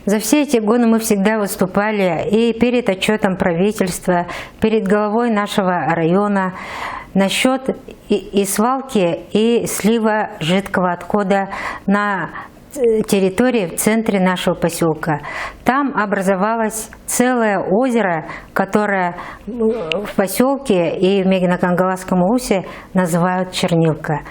За все эти годы мы всегда выступали и перед отчетом правительства, перед главой нашего района насчет и свалки, и слива жидкого отхода на территории в центре нашего поселка. Там образовалось целое озеро, которое в поселке и в Мегино-Кангаласском УСе называют Чернилка.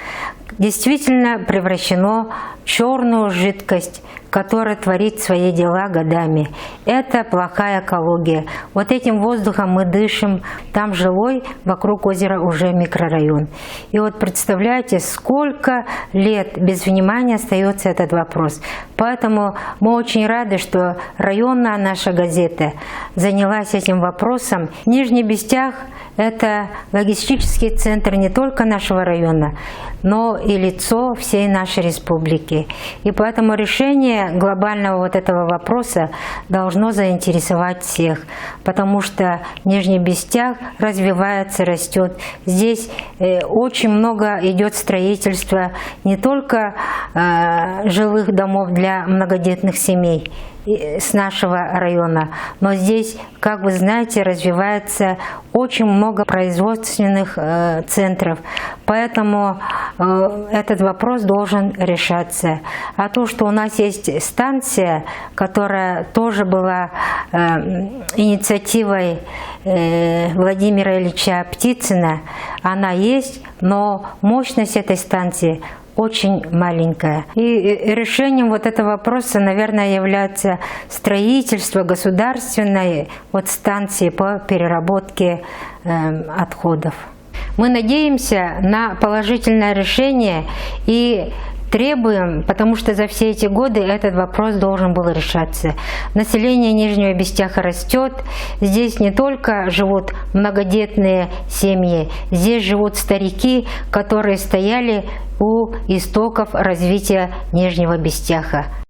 Действительно превращено в черную жидкость, которая творит свои дела годами. Это плохая экология. Вот этим воздухом мы дышим, там жилой, вокруг озера уже микрорайон. И вот представляете, сколько лет без внимания остается этот вопрос. Поэтому мы очень рады, что районная наша газета занялась этим вопросом. Нижний Бестях – это логистический центр не только нашего района, но и лицо всей нашей республики. И поэтому решение глобального вот этого вопроса должно заинтересовать всех, потому что Нижний Бестях развивается, растет. Здесь очень много идет строительства не только жилых домов для многодетных семей с нашего района, но здесь, как вы знаете, развивается очень много производственных центров, поэтому этот вопрос должен решаться. А то, что у нас есть станция, которая тоже была инициативой Владимира Ильича Птицына, она есть, но мощность этой станции очень маленькая. И решением вот этого вопроса, наверное, является строительство государственной станции по переработке отходов. Мы надеемся на положительное решение и требуем, потому что за все эти годы этот вопрос должен был решаться. Население Нижнего Бестяха растет, здесь не только живут многодетные семьи, здесь живут старики, которые стояли у истоков развития Нижнего Бестяха.